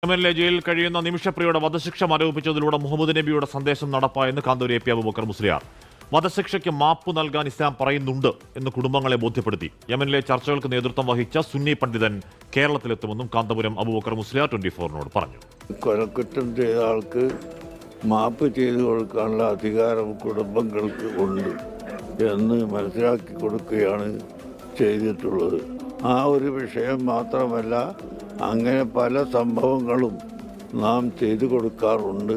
യമനിലെ ജയിലിൽ കഴിയുന്ന നിമിഷപ്രിയയുടെ വധശിക്ഷ മരവിപ്പിച്ചതിലൂടെ മുഹമ്മദ് നബിയുടെ സന്ദേശം നടപ്പായെന്ന് കാന്തൂർ എ പി അബൂബക്കർ മുസ്ലിയാർ. വധശിക്ഷയ്ക്ക് മാപ്പ് നൽകാൻ ഇസ്ലാം പറയുന്നുണ്ട് എന്ന് കുടുംബങ്ങളെ ബോധ്യപ്പെടുത്തി. യമനിലെ ചർച്ചകൾക്ക് നേതൃത്വം വഹിച്ച സുന്നി പണ്ഡിതൻ കേരളത്തിലെത്തുമെന്നും കാന്തപുരം അബൂബക്കർ മുസ്ലിയാർ 24-നോട് പറഞ്ഞു. കൊലക്കുറ്റം ചെയ്ത ആൾക്ക് മാപ്പ് ചെയ്തു കൊടുക്കാനുള്ള അധികാരം കുടുംബങ്ങൾക്ക് ഉണ്ട് എന്ന് മനസ്സിലാക്കി കൊടുക്കുകയാണ് ചെയ്തിട്ടുള്ളത്. ആ ഒരു വിഷയം മാത്രമല്ല, അങ്ങനെ പല സംഭവങ്ങളും നാം ചെയ്തു കൊടുക്കാറുണ്ട്.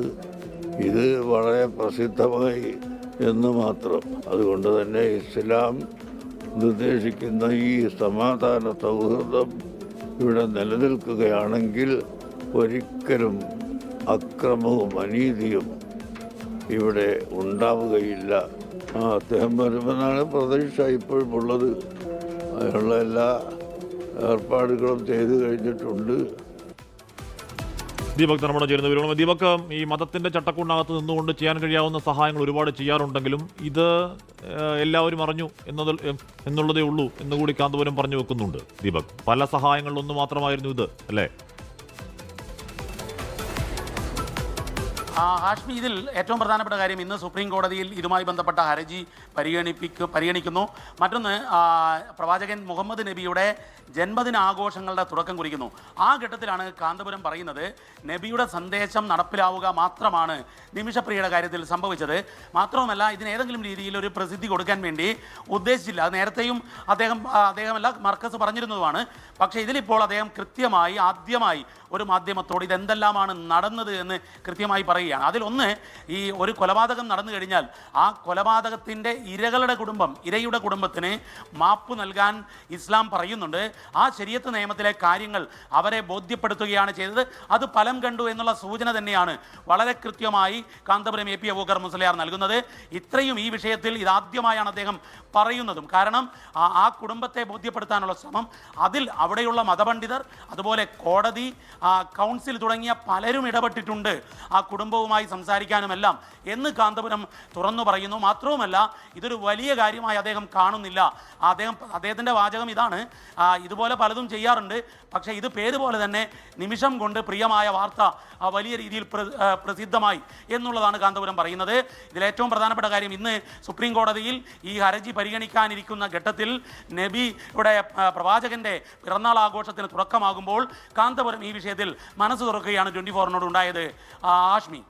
ഇത് വളരെ പ്രസിദ്ധമായി എന്ന് മാത്രം. അതുകൊണ്ട് തന്നെ ഇസ്ലാം നിർദ്ദേശിക്കുന്ന ഈ സമാധാന സൗഹൃദം ഇവിടെ നിലനിൽക്കുകയാണെങ്കിൽ ഒരിക്കലും അക്രമവും അനീതിയും ഇവിടെ ഉണ്ടാവുകയില്ല. അദ്ദേഹം വരുമെന്നാണ് പ്രതീക്ഷ ഇപ്പോഴും ഉള്ളത്. അതിനുള്ള എല്ലാ ഏർപ്പാടുകളും ചെയ്തു കഴിഞ്ഞിട്ടുണ്ട്. ദീപക് നമ്മുടെ ചേരുന്ന വിവരങ്ങൾ. ദീപക്, ഈ മതത്തിന്റെ ചട്ടക്കൂടിനകത്ത് നിന്നുകൊണ്ട് ചെയ്യാൻ കഴിയാവുന്ന സഹായങ്ങൾ ഒരുപാട് ചെയ്യാറുണ്ടെങ്കിലും ഇത് എല്ലാവരും അറിഞ്ഞു എന്നുള്ളതേ ഉള്ളൂ എന്നുകൂടി കാന്തപുരം പറഞ്ഞു വെക്കുന്നുണ്ട്. ദീപക്, പല സഹായങ്ങളിലൊന്നു മാത്രമായിരുന്നു ഇത്, അല്ലേ? ഹാഷ്മി, ഇതിൽ ഏറ്റവും പ്രധാനപ്പെട്ട കാര്യം ഇന്ന് സുപ്രീം കോടതിയിൽ ഇതുമായി ബന്ധപ്പെട്ട ഹർജി പരിഗണിക്കുന്നു. മറ്റൊന്ന്, പ്രവാചകൻ മുഹമ്മദ് നബിയുടെ ജന്മദിനാഘോഷങ്ങളുടെ തുടക്കം കുറിക്കുന്നു. ആ ഘട്ടത്തിലാണ് കാന്തപുരം പറയുന്നത് നബിയുടെ സന്ദേശം നടപ്പിലാവുക മാത്രമാണ് നിമിഷപ്രിയയുടെ കാര്യത്തിൽ സംഭവിച്ചത്. മാത്രവുമല്ല, ഇതിനേതെങ്കിലും രീതിയിൽ ഒരു പ്രസിദ്ധി കൊടുക്കാൻ വേണ്ടി ഉദ്ദേശിച്ചില്ല. അത് നേരത്തെയും അദ്ദേഹമല്ല മർക്കസ് പറഞ്ഞിരുന്നതുമാണ്. പക്ഷേ ഇതിലിപ്പോൾ അദ്ദേഹം കൃത്യമായി ആദ്യമായി ഒരു മാധ്യമത്തോട് ഇതെന്തെല്ലാമാണ് നടന്നത് എന്ന് കൃത്യമായി പറയുകയാണ്. അതിലൊന്ന്, ഈ ഒരു കൊലപാതകം നടന്നു കഴിഞ്ഞാൽ ആ കൊലപാതകത്തിൻ്റെ ഇരയുടെ കുടുംബത്തിന് മാപ്പ് നൽകാൻ ഇസ്ലാം പറയുന്നുണ്ട്. ആ ശരീഅത്ത് നിയമത്തിലെ കാര്യങ്ങൾ അവരെ ബോധ്യപ്പെടുത്തുകയാണ് ചെയ്തത്. അത് ഫലം കണ്ടു എന്നുള്ള സൂചന തന്നെയാണ് വളരെ കൃത്യമായി കാന്തപുരം എ പി അബൂബക്കർ മുസ്ലിയാർ നൽകുന്നത്. ഇത്രയും ഈ വിഷയത്തിൽ ഇതാദ്യമായാണ് അദ്ദേഹം പറയുന്നതും. കാരണം ആ കുടുംബത്തെ ബോധ്യപ്പെടുത്താനുള്ള ശ്രമം, അതിൽ അവിടെയുള്ള മതപണ്ഡിതർ, അതുപോലെ കോടതി, കൗൺസിൽ തുടങ്ങിയ പലരും ഇടപെട്ടിട്ടുണ്ട് ആ കുടുംബവുമായി സംസാരിക്കാനുമെല്ലാം എന്ന് കാന്തപുരം തുറന്നു പറയുന്നു. മാത്രവുമല്ല, ഇതൊരു വലിയ കാര്യമായി അദ്ദേഹം കാണുന്നില്ല. അദ്ദേഹത്തിൻ്റെ വാചകം ഇതാണ്: ഇതുപോലെ പലതും ചെയ്യാറുണ്ട്, പക്ഷേ ഇത് പേര് പോലെ തന്നെ നിമിഷം കൊണ്ട് പ്രിയമായ വാർത്ത വലിയ രീതിയിൽ പ്രസിദ്ധമായി എന്നുള്ളതാണ് കാന്തപുരം പറയുന്നത്. ഇതിലേറ്റവും പ്രധാനപ്പെട്ട കാര്യം, ഇന്ന് സുപ്രീം കോടതിയിൽ ഈ ഹർജി പരിഗണിക്കാനിരിക്കുന്ന ഘട്ടത്തിൽ നബിയുടെ പ്രവാചകന്റെ പിറന്നാൾ ആഘോഷത്തിന് തുടക്കമാകുമ്പോൾ കാന്തപുരം ഈ വിഷയത്തിൽ മനസ്സ് തുറക്കുകയാണ് 24-നോട് ഉണ്ടായത്. ആഷ്മി.